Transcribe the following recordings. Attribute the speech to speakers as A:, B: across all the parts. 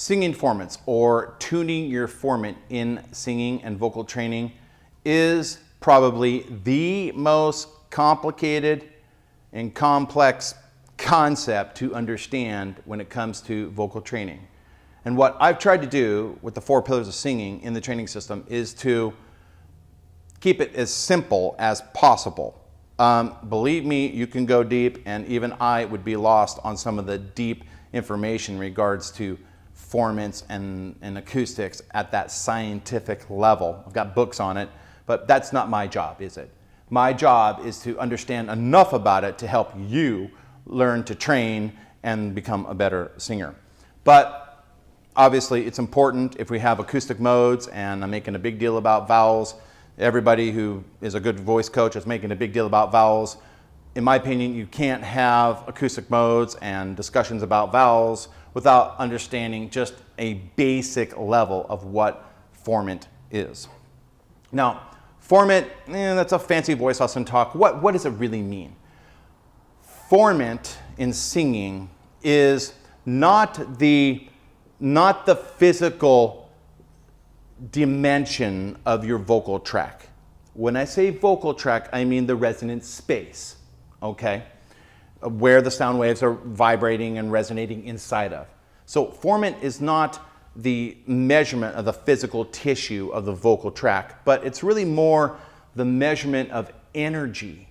A: Singing formants, or tuning your formant in singing and vocal training, is probably the most complicated and complex concept to understand when it comes to vocal training. And what I've tried to do with the 4 pillars of singing in the training system is to keep it as simple as possible. Believe me, you can go deep, and even I would be lost on some of the deep information in regards to formants and acoustics at that scientific level. I've got books on it, but that's not my job, is it? My job is to understand enough about it to help you learn to train and become a better singer. But obviously it's important if we have acoustic modes, and I'm making a big deal about vowels. Everybody who is a good voice coach is making a big deal about vowels. In my opinion, you can't have acoustic modes and discussions about vowels without understanding just a basic level of what formant is. Now, formant, that's a fancy voice lesson talk. What does it really mean? Formant in singing is not the physical dimension of your vocal tract. When I say vocal tract, I mean the resonant space, okay? Where the sound waves are vibrating and resonating inside of. So formant is not the measurement of the physical tissue of the vocal tract, but it's really more the measurement of energy,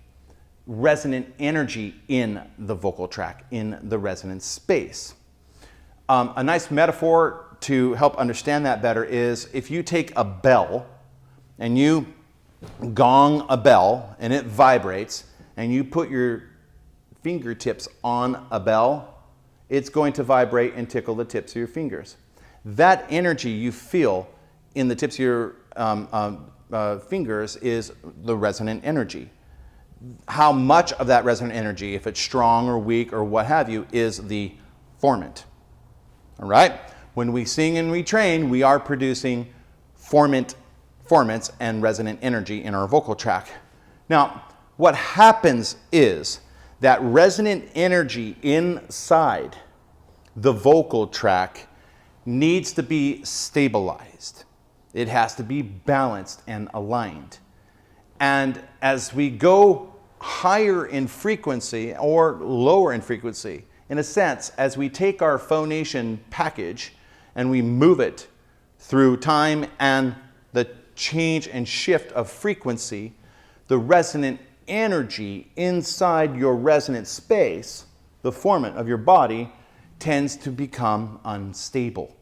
A: resonant energy in the vocal tract, in the resonant space. A nice metaphor to help understand that better is if you take a bell and you gong a bell and it vibrates, and you put your fingertips on a bell, it's going to vibrate and tickle the tips of your fingers. That energy you feel in the tips of your fingers is the resonant energy. How much of that resonant energy, if it's strong or weak or what have you, is the formant. All right? When we sing and we train, we are producing formants and resonant energy in our vocal tract. Now, what happens is that resonant energy inside the vocal tract needs to be stabilized. It has to be balanced and aligned. And as we go higher in frequency or lower in frequency, in a sense, as we take our phonation package and we move it through time and the change and shift of frequency, the resonant energy inside your resonant space, the formant of your body, tends to become unstable.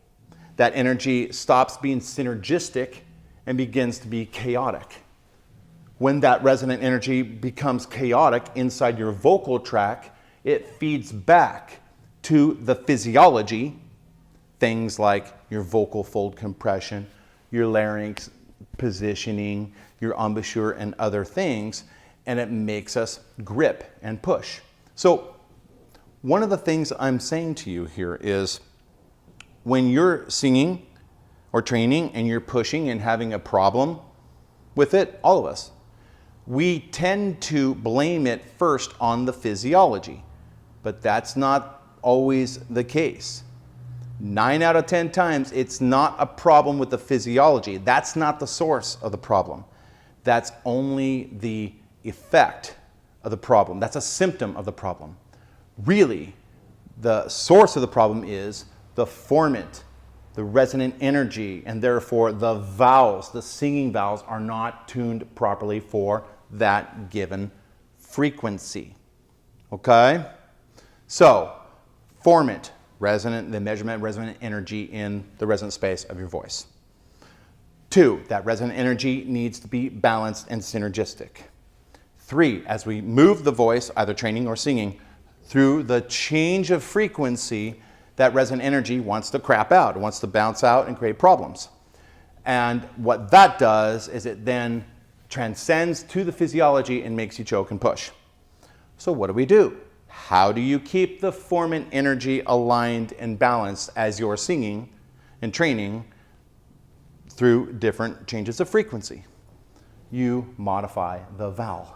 A: That energy stops being synergistic and begins to be chaotic. When that resonant energy becomes chaotic inside your vocal tract, it feeds back to the physiology, things like your vocal fold compression, your larynx positioning, your embouchure, and other things, and it makes us grip and push. So one of the things I'm saying to you here is when you're singing or training and you're pushing and having a problem with it, all of us, we tend to blame it first on the physiology, but that's not always the case. 9 out of 10 times, it's not a problem with the physiology. That's not the source of the problem. That's only the effect of the problem. That's a symptom of the problem. Really, the source of the problem is the formant, the resonant energy, and therefore the vowels, the singing vowels, are not tuned properly for that given frequency. Okay? So, formant, the measurement of resonant energy in the resonant space of your voice. 2, that resonant energy needs to be balanced and synergistic. 3, as we move the voice, either training or singing, through the change of frequency, that resonant energy wants to crap out. It wants to bounce out and create problems. And what that does is it then transcends to the physiology and makes you choke and push. So what do? How do you keep the formant energy aligned and balanced as you're singing and training through different changes of frequency? You modify the vowel.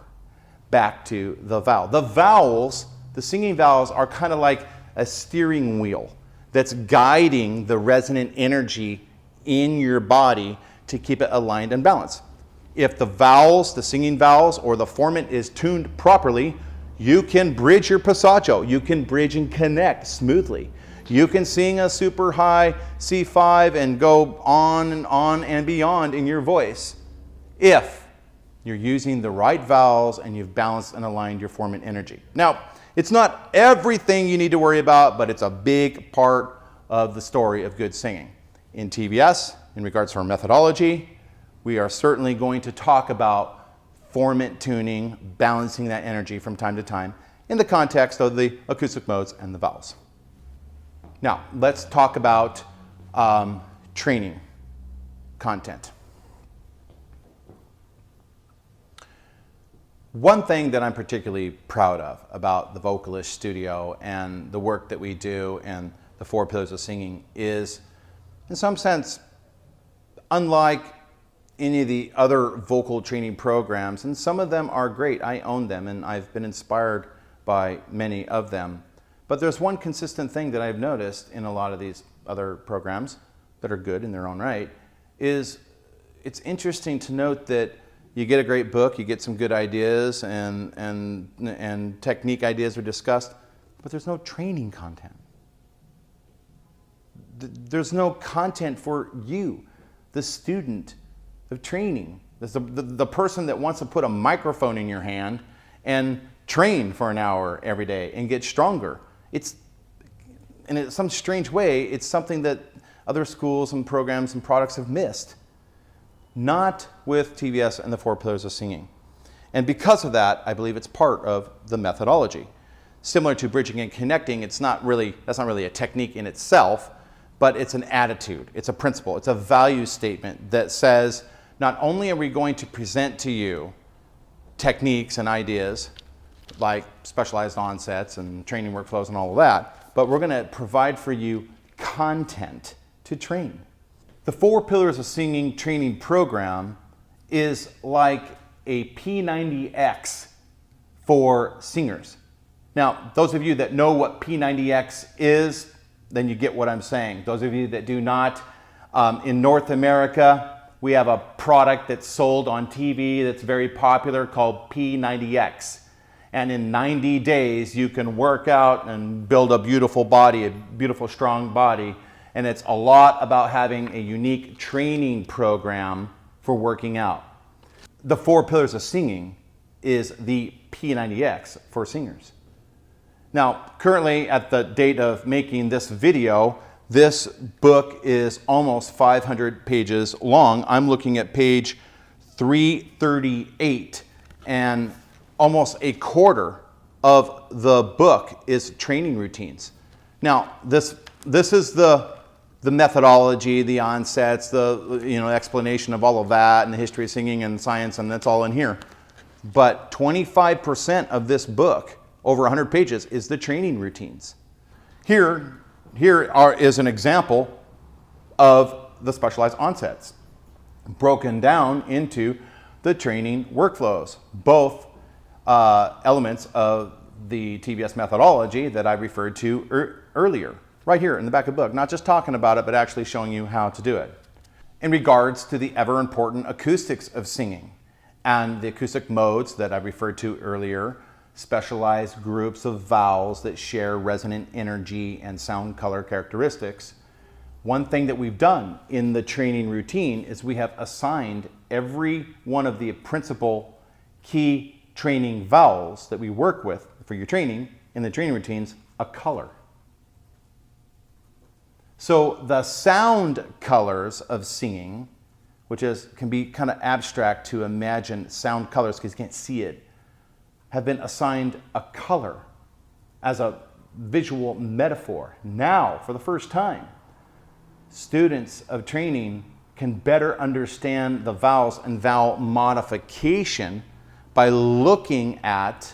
A: Back to the vowel. The vowels, the singing vowels, are kind of like a steering wheel. that's guiding the resonant energy in your body to keep it aligned and balanced. If the vowels, the singing vowels, or the formant is tuned properly, you can bridge your passaggio. You can bridge and connect smoothly. You can sing a super high C5 and go on and beyond in your voice if you're using the right vowels and you've balanced and aligned your formant energy. Now, it's not everything you need to worry about, but it's a big part of the story of good singing. In TVS, in regards to our methodology, we are certainly going to talk about formant tuning, balancing that energy from time to time in the context of the acoustic modes and the vowels. Now, let's talk about training content. One thing that I'm particularly proud of about the Vocalist Studio and the work that we do and the 4 pillars of singing is, in some sense, unlike any of the other vocal training programs, and some of them are great, I own them and I've been inspired by many of them. But there's one consistent thing that I've noticed in a lot of these other programs that are good in their own right, is it's interesting to note that you get a great book, you get some good ideas and technique ideas are discussed, but there's no training content. There's no content for you, the student of training. There's the person that wants to put a microphone in your hand and train for an hour every day and get stronger. It's, in some strange way, it's something that other schools and programs and products have missed. Not with TVS and the 4 pillars of singing. And because of that, I believe it's part of the methodology. Similar to bridging and connecting, that's not really a technique in itself, but it's an attitude, it's a principle, it's a value statement that says, not only are we going to present to you techniques and ideas like specialized onsets and training workflows and all of that, but we're going to provide for you content to train. The 4 pillars of singing training program is like a P90X for singers. Now, those of you that know what P90X is, then you get what I'm saying. Those of you that do not, in North America, we have a product that's sold on TV that's very popular called P90X. And in 90 days, you can work out and build a beautiful body, a beautiful, strong body. And it's a lot about having a unique training program for working out. The 4 pillars of singing is the P90X for singers. Now, currently at the date of making this video, this book is almost 500 pages long. I'm looking at page 338, and almost a quarter of the book is training routines. Now, this is the methodology, the onsets, the explanation of all of that, and the history of singing and science, and that's all in here. But 25% of this book, over 100 pages, is the training routines. Here is an example of the specialized onsets, broken down into the training workflows, both elements of the TVS methodology that I referred to earlier, right here in the back of the book. Not just talking about it, but actually showing you how to do it. In regards to the ever important acoustics of singing and the acoustic modes that I referred to earlier, specialized groups of vowels that share resonant energy and sound color characteristics. One thing that we've done in the training routine is we have assigned every one of the principal key training vowels that we work with for your training in the training routines a color. So the sound colors of singing, which can be kind of abstract to imagine sound colors because you can't see it, have been assigned a color as a visual metaphor. Now, for the first time, students of training can better understand the vowels and vowel modification by looking at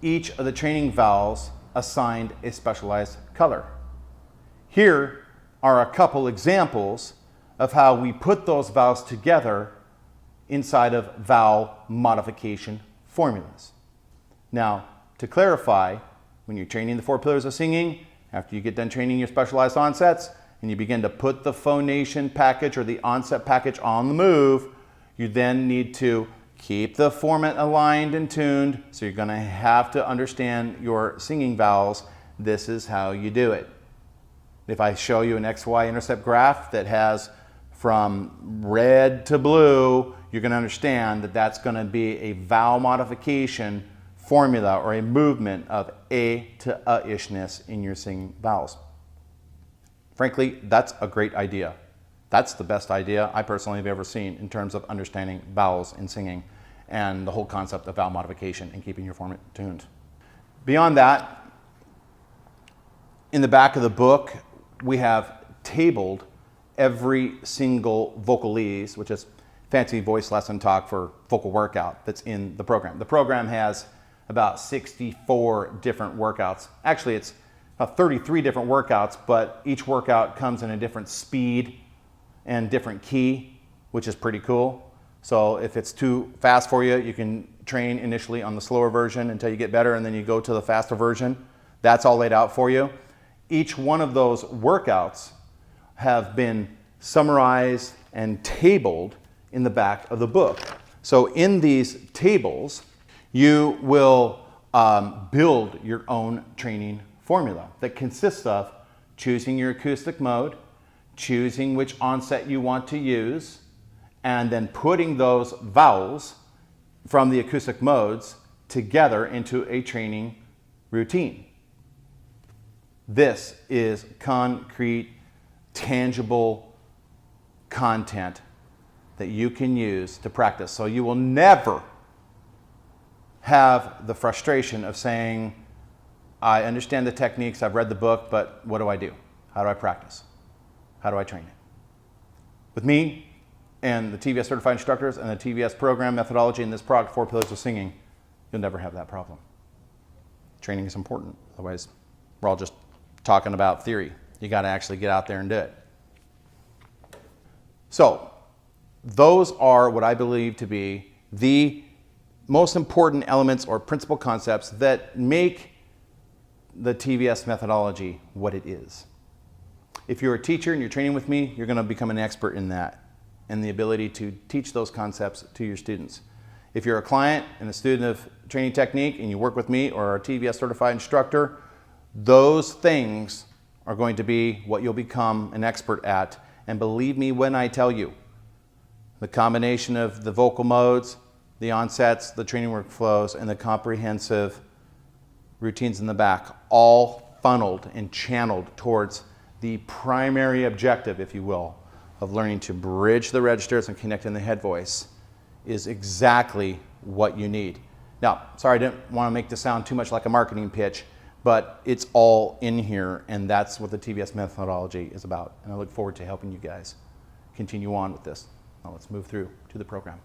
A: each of the training vowels assigned a specialized color. Here are a couple examples of how we put those vowels together inside of vowel modification formulas. Now, to clarify, when you're training the 4 pillars of singing, After you get done training your specialized onsets and you begin to put the phonation package or the onset package on the move, you then need to keep the format aligned and tuned. So you're going to have to understand your singing vowels. This is how you do it. If I show you an XY intercept graph that has from red to blue, you're going to understand that that's going to be a vowel modification formula or a movement of A to ishness in your singing vowels. Frankly, that's a great idea. That's the best idea I personally have ever seen in terms of understanding vowels in singing and the whole concept of vowel modification and keeping your format tuned. Beyond that, in the back of the book, we have tabled every single vocalese, which is fancy voice lesson talk for vocal workout that's in the program. The program has about 64 different workouts. Actually, it's about 33 different workouts, but each workout comes in a different speed and different key, which is pretty cool. So if it's too fast for you, you can train initially on the slower version until you get better, and then you go to the faster version. That's all laid out for you. Each one of those workouts have been summarized and tabled in the back of the book. So in these tables, you will build your own training formula that consists of choosing your acoustic mode, choosing which onset you want to use, and then putting those vowels from the acoustic modes together into a training routine. This is concrete, tangible content that you can use to practice. So you will never have the frustration of saying, I understand the techniques, I've read the book, but what do I do? How do I practice? How do I train it? With me and the TVS certified instructors and the TVS program methodology and this product, 4 Pillars of Singing, you'll never have that problem. Training is important. Otherwise, we're all just talking about theory. You got to actually get out there and do it. So, those are what I believe to be the most important elements or principal concepts that make the TVS methodology what it is. If you're a teacher and you're training with me, you're going to become an expert in that and the ability to teach those concepts to your students. If you're a client and a student of training technique and you work with me or a TVS certified instructor, those things are going to be what you'll become an expert at. And believe me when I tell you, the combination of the vocal modes, the onsets, the training workflows, and the comprehensive routines in the back, all funneled and channeled towards the primary objective, if you will, of learning to bridge the registers and connect in the head voice, is exactly what you need. Now, sorry, I didn't want to make this sound too much like a marketing pitch, but it's all in here, and that's what the TVS methodology is about. And I look forward to helping you guys continue on with this. Now let's move through to the program.